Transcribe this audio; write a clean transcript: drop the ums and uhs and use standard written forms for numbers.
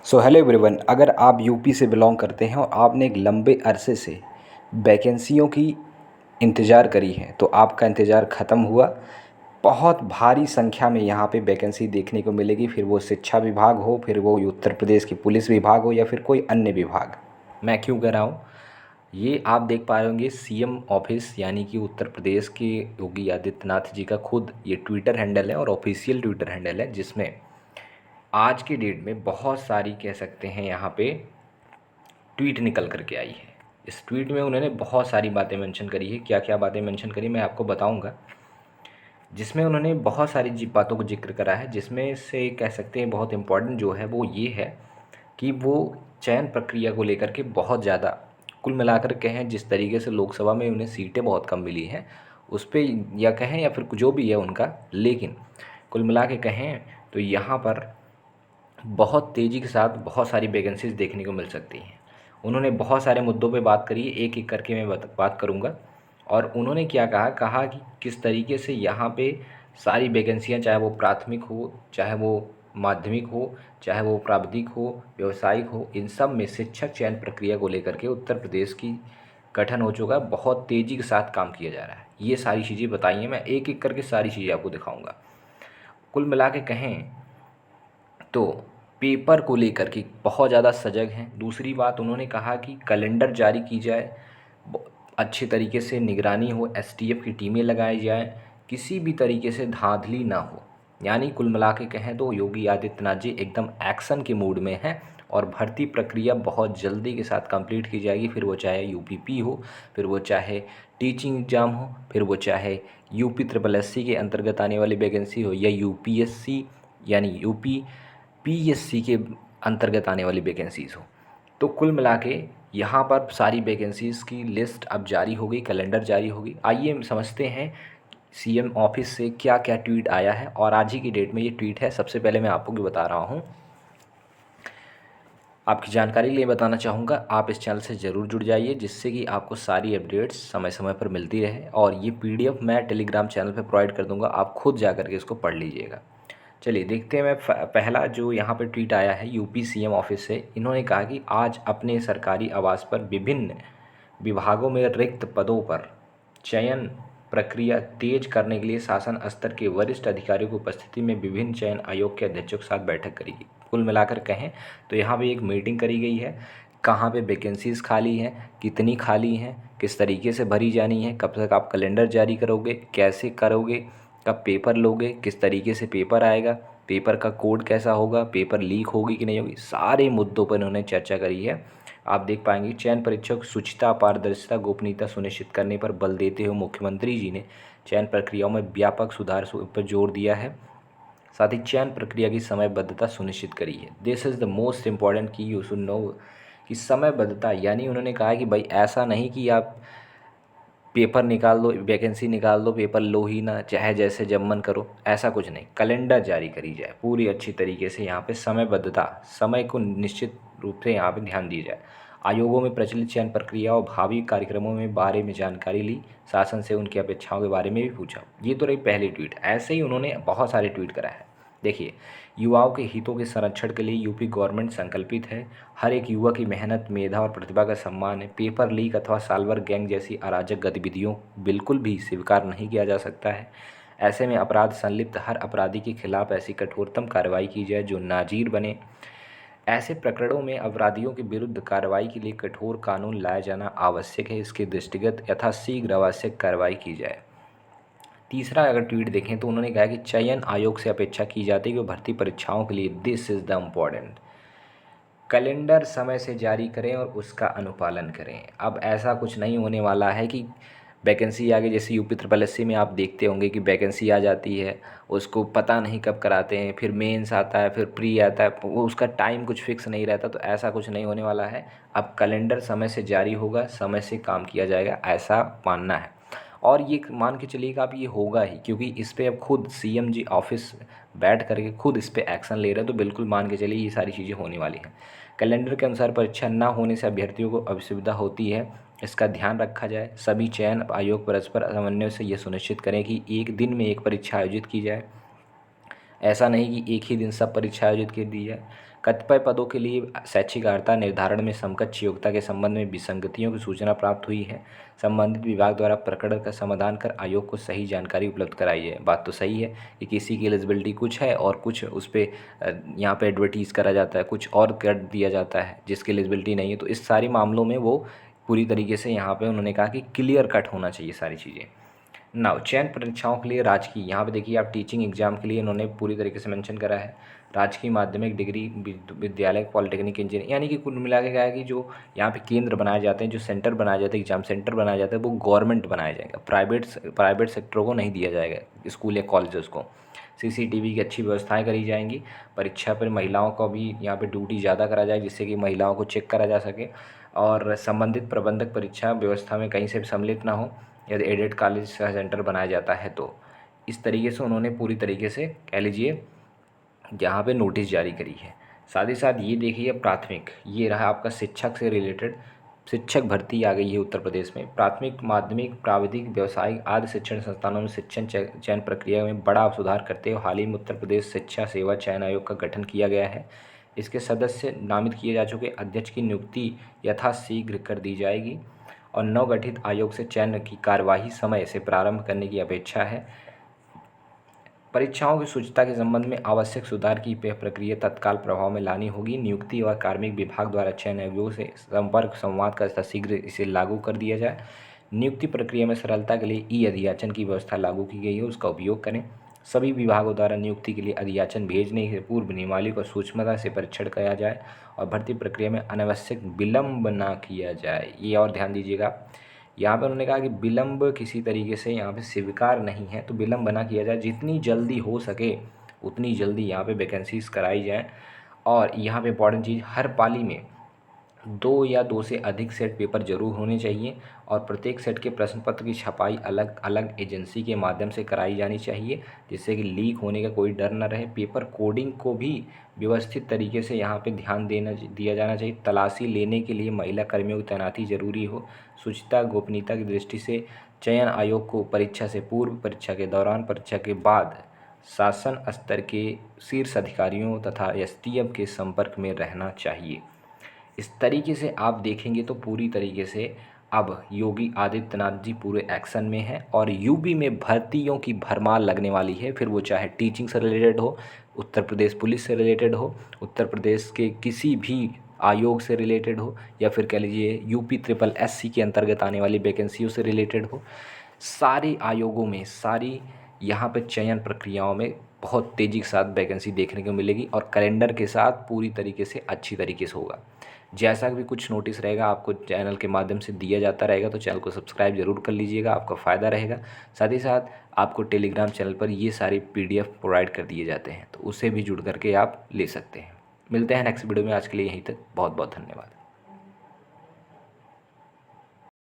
So hello everyone, अगर आप UP से बिलोंग करते हैं और आपने एक लंबे अरसे से वैकेंसियों की इंतज़ार करी है तो आपका इंतज़ार ख़त्म हुआ। बहुत भारी संख्या में यहाँ पे वैकेंसी देखने को मिलेगी, फिर वो शिक्षा विभाग हो, फिर वो उत्तर प्रदेश की पुलिस विभाग हो या फिर कोई अन्य विभाग। मैं क्यों कह रहा हूँ, ये आप देख पा रहे होंगे सीएम ऑफिस यानी कि उत्तर प्रदेश के योगी आदित्यनाथ जी का खुद ये ट्विटर हैंडल है और ऑफिशियल ट्विटर हैंडल है, जिसमें आज की डेट में बहुत सारी कह सकते हैं यहाँ पे ट्वीट निकल करके आई है। इस ट्वीट में उन्होंने बहुत सारी बातें मेंशन करी है। क्या क्या बातें मेंशन करी मैं आपको बताऊंगा, जिसमें उन्होंने बहुत सारी बातों को जिक्र करा है, जिसमें से कह सकते हैं बहुत इम्पॉर्टेंट जो है वो ये है कि वो चयन प्रक्रिया को लेकर के बहुत ज़्यादा, कुल मिलाकर कहें जिस तरीके से लोकसभा में उन्हें सीटें बहुत कम मिली हैं उस पर, या कहें या फिर जो भी है उनका, लेकिन कुल मिला के कहें तो यहाँ पर बहुत तेज़ी के साथ बहुत सारी वैकेंसीज़ देखने को मिल सकती हैं। उन्होंने बहुत सारे मुद्दों पे बात करी है, एक एक करके मैं बात करूँगा। और उन्होंने क्या कहा कहा कि किस तरीके से यहाँ पे सारी वैकेंसियाँ, चाहे वो प्राथमिक हो, चाहे वो माध्यमिक हो, चाहे वो प्राविधिक हो, व्यावसायिक हो, इन सब में शिक्षक चयन प्रक्रिया को लेकर के उत्तर प्रदेश की गठन हो चुका है। बहुत तेज़ी के साथ काम किया जा रहा है। ये सारी चीज़ें बताई हैं, मैं एक एक करके सारी चीज़ें आपको दिखाऊँगा। कुल मिला के कहें तो पेपर को लेकर के बहुत ज़्यादा सजग हैं। दूसरी बात उन्होंने कहा कि कैलेंडर जारी की जाए, अच्छे तरीके से निगरानी हो, एसटीएफ की टीमें लगाई जाएँ, किसी भी तरीके से धांधली ना हो। यानी कुल मिला के कहें तो योगी आदित्यनाथ जी एकदम एक्शन के मूड में हैं और भर्ती प्रक्रिया बहुत जल्दी के साथ कंप्लीट की जाएगी। फिर वो चाहे यूपीपी हो, फिर वो चाहे टीचिंग एग्ज़ाम हो, फिर वो चाहे यूपी ट्रिपल एससी के अंतर्गत आने वाली वैकेंसी हो, या यूपीएससी यानी यूपी पीएससी के अंतर्गत आने वाली वैकेंसीज़ हो। तो कुल मिला के यहाँ पर सारी वैकेंसीज़ की लिस्ट अब जारी हो गई, कैलेंडर जारी होगी। आइए हम समझते हैं सीएम ऑफिस से क्या क्या ट्वीट आया है और आज ही की डेट में ये ट्वीट है। सबसे पहले मैं आपको बता रहा हूँ, आपकी जानकारी के लिए बताना चाहूँगा, आप इस चैनल से ज़रूर जुड़ जाइए जिससे कि आपको सारी अपडेट्स समय समय पर मिलती रहे। और ये पीडीएफ मैं टेलीग्राम चैनल पर प्रोवाइड कर दूँगा, आप खुद जा कर के इसको पढ़ लीजिएगा। चलिए देखते हैं। मैं पहला जो यहाँ पे ट्वीट आया है यूपी सीएम ऑफिस से, इन्होंने कहा कि आज अपने सरकारी आवास पर विभिन्न विभागों में रिक्त पदों पर चयन प्रक्रिया तेज करने के लिए शासन स्तर के वरिष्ठ अधिकारियों की उपस्थिति में विभिन्न चयन आयोग के अध्यक्षों के साथ बैठक करेगी। कुल मिलाकर कहें तो यहाँ पे एक मीटिंग करी गई है, कहाँ पे वैकेंसीज़ खाली हैं, कितनी खाली हैं, किस तरीके से भरी जानी है, कब तक आप कैलेंडर जारी करोगे, कैसे करोगे, कब पेपर लोगे, किस तरीके से पेपर आएगा, पेपर का कोड कैसा होगा, पेपर लीक होगी कि नहीं होगी, सारे मुद्दों पर इन्होंने चर्चा करी है। आप देख पाएंगे चयन परीक्षक शुचिता, पारदर्शिता, गोपनीयता सुनिश्चित करने पर बल देते हुए मुख्यमंत्री जी ने चयन प्रक्रियाओं में व्यापक सुधार पर जोर दिया है। साथ ही चयन प्रक्रिया की समयबद्धता सुनिश्चित करी है। This is the most important की यू शुड नो कि समयबद्धता, यानी उन्होंने कहा है कि भाई ऐसा नहीं कि आप पेपर निकाल दो, वैकेंसी निकाल दो, पेपर लो ही ना, चाहे जैसे जब मन करो, ऐसा कुछ नहीं। कैलेंडर जारी करी जाए पूरी अच्छी तरीके से, यहाँ पे समयबद्धता, समय को निश्चित रूप से यहाँ पे ध्यान दी जाए। आयोगों में प्रचलित चयन प्रक्रिया और भावी कार्यक्रमों में बारे में जानकारी ली, शासन से उनकी अपेक्षाओं के बारे में भी पूछा। ये तो रही पहली ट्वीट। ऐसे ही उन्होंने बहुत सारे ट्वीट करा है। देखिए, युवाओं के हितों के संरक्षण के लिए यूपी गवर्नमेंट संकल्पित है। हर एक युवा की मेहनत, मेधा और प्रतिभा का सम्मान है। पेपर लीक अथवा सालभर गैंग जैसी अराजक गतिविधियों बिल्कुल भी स्वीकार नहीं किया जा सकता है। ऐसे में अपराध संलिप्त हर अपराधी के खिलाफ ऐसी कठोरतम कार्रवाई की जाए जो नाजीर बने। ऐसे प्रकरणों में अपराधियों के विरुद्ध कार्रवाई के लिए कठोर कानून लाया जाना आवश्यक है। इसके दृष्टिगत यथाशीघ्र आवश्यक कार्रवाई की जाए। तीसरा अगर ट्वीट देखें तो उन्होंने कहा कि चयन आयोग से अपेक्षा की जाती है कि वो भर्ती परीक्षाओं के लिए this is the important calendar समय से जारी करें और उसका अनुपालन करें। अब ऐसा कुछ नहीं होने वाला है कि वैकेंसी आ गई, जैसे यूपी ट्रिपल एससी में आप देखते होंगे कि वैकेंसी आ जाती है, उसको पता नहीं कब कराते हैं, फिर मेंस आता है, फिर प्री आता है, वो उसका टाइम कुछ फिक्स नहीं रहता। तो ऐसा कुछ नहीं होने वाला है। अब कैलेंडर समय से जारी होगा, समय से काम किया जाएगा, ऐसा मानना है। और ये मान के चलिए कि आप ये होगा ही, क्योंकि इस पर अब खुद सीएम जी ऑफिस बैठ करके खुद इस पर एक्शन ले रहे हैं। तो बिल्कुल मान के चलिए ये सारी चीज़ें होने वाली हैं। कैलेंडर के अनुसार परीक्षा न होने से अभ्यर्थियों को असुविधा होती है, इसका ध्यान रखा जाए। सभी चयन आयोग परस्पर समन्वय से ये सुनिश्चित करें कि एक दिन में एक परीक्षा आयोजित की जाए। ऐसा नहीं कि एक ही दिन सब परीक्षा आयोजित कर दी जाए। कतिपय पदों के लिए शैक्षिक अर्हता निर्धारण में समकक्ष योग्यता के संबंध में विसंगतियों की सूचना प्राप्त हुई है। संबंधित विभाग द्वारा प्रकरण का समाधान कर आयोग को सही जानकारी उपलब्ध कराई है। बात तो सही है कि किसी की एलिजिबिलिटी कुछ है और कुछ उस पर यहाँ पे एडवर्टीज़ करा जाता है, कुछ और कर दिया जाता है जिसकी एलिजिबिलिटी नहीं है। तो इस सारी मामलों में वो पूरी तरीके से यहाँ पे उन्होंने कहा कि क्लियर कट होना चाहिए सारी चीज़ें। नाउ चयन परीक्षाओं के लिए राजकीय, यहाँ पे देखिए आप टीचिंग एग्जाम के लिए इन्होंने पूरी तरीके से मेंशन करा है। राजकीय माध्यमिक डिग्री विद्यालय पॉलिटेक्निक इंजीनियरिंग, यानी कि कुल मिला के क्या है कि जो यहाँ पे केंद्र बनाए जाते हैं, जो सेंटर बनाए जाते हैं, एग्जाम सेंटर बनाया जाता है, वो गवर्नमेंट बनाया जाएगा, प्राइवेट सेक्टरों को नहीं दिया जाएगा, स्कूल या कॉलेजेस को। सीसीटीवी की अच्छी व्यवस्थाएं करी जाएंगी। परीक्षा पर महिलाओं को भी यहाँ पे ड्यूटी ज़्यादा करा जाए जिससे कि महिलाओं को चेक करा जा सके। और संबंधित प्रबंधक परीक्षा व्यवस्था में कहीं से भी सम्मिलित ना हो यदि एडेड कॉलेज का सेंटर बनाया जाता है तो। इस तरीके से उन्होंने पूरी तरीके से कह लीजिए यहाँ पे नोटिस जारी करी है। साथ ही साथ ये देखिए प्राथमिक, ये रहा आपका शिक्षक से रिलेटेड, शिक्षक भर्ती आ गई है उत्तर प्रदेश में। प्राथमिक माध्यमिक प्राविधिक व्यावसायिक आदि शिक्षण संस्थानों में शिक्षण चयन प्रक्रिया में बड़ा सुधार करते हुए हाल ही में उत्तर प्रदेश शिक्षा सेवा चयन आयोग का गठन किया गया है। इसके सदस्य नामित किए जा चुके अध्यक्ष की नियुक्ति यथाशीघ्र कर दी जाएगी और नवगठित आयोग से चयन की कार्यवाही समय से प्रारंभ करने की अपेक्षा है। परीक्षाओं की शुचिता के संबंध में आवश्यक सुधार की प्रक्रिया तत्काल प्रभाव में लानी होगी। नियुक्ति और कार्मिक विभाग द्वारा चयन आयोगों से संपर्क संवाद का शीघ्र इसे लागू कर दिया जाए। नियुक्ति प्रक्रिया में सरलता के लिए ई अधियाचन की व्यवस्था लागू की गई है, उसका उपयोग करें। सभी विभागों द्वारा नियुक्ति के लिए अधियाचन भेजने से पूर्व नियमावली को सूक्ष्मता से परीक्षण किया जाए और भर्ती प्रक्रिया में अनावश्यक विलंब ना किया जाए। ये और ध्यान दीजिएगा, यहाँ पे उन्होंने कहा कि विलंब किसी तरीके से यहाँ पे स्वीकार नहीं है, तो विलंब ना किया जाए, जितनी जल्दी हो सके उतनी जल्दी यहाँ पे वैकेंसीज कराई जाए। और यहाँ पे इंपॉर्टेंट चीज़, हर पाली में 2 या 2 से अधिक सेट पेपर जरूर होने चाहिए और प्रत्येक सेट के प्रश्न पत्र की छपाई अलग अलग एजेंसी के माध्यम से कराई जानी चाहिए जिससे कि लीक होने का कोई डर न रहे। पेपर कोडिंग को भी व्यवस्थित तरीके से यहाँ पे ध्यान दिया जाना चाहिए। तलाशी लेने के लिए महिला कर्मियों की तैनाती जरूरी हो। शुचिता गोपनीयता की दृष्टि से चयन आयोग को परीक्षा से पूर्व, परीक्षा के दौरान, परीक्षा के बाद शासन स्तर के शीर्ष अधिकारियों तथा एसटीएफ के संपर्क में रहना चाहिए। इस तरीके से आप देखेंगे तो पूरी तरीके से अब योगी आदित्यनाथ जी पूरे एक्शन में हैं और यूपी में भर्तियों की भरमार लगने वाली है। फिर वो चाहे टीचिंग से रिलेटेड हो, उत्तर प्रदेश पुलिस से रिलेटेड हो, उत्तर प्रदेश के किसी भी आयोग से रिलेटेड हो, या फिर कह लीजिए यूपी SSS के अंतर्गत आने वाली वैकेंसियों से रिलेटेड हो। सारे आयोगों में, सारी यहाँ पे चयन प्रक्रियाओं में बहुत तेज़ी के साथ वैकेंसी देखने को मिलेगी और कैलेंडर के साथ पूरी तरीके से अच्छी तरीके से होगा। जैसा भी कुछ नोटिस रहेगा आपको चैनल के माध्यम से दिया जाता रहेगा, तो चैनल को सब्सक्राइब जरूर कर लीजिएगा, आपका फ़ायदा रहेगा। साथ ही साथ आपको टेलीग्राम चैनल पर ये सारी PDF प्रोवाइड कर दिए जाते हैं, तो उससे भी जुड़ करके आप ले सकते हैं। मिलते हैं नेक्स्ट वीडियो में, आज के लिए यहीं तक। बहुत बहुत धन्यवाद।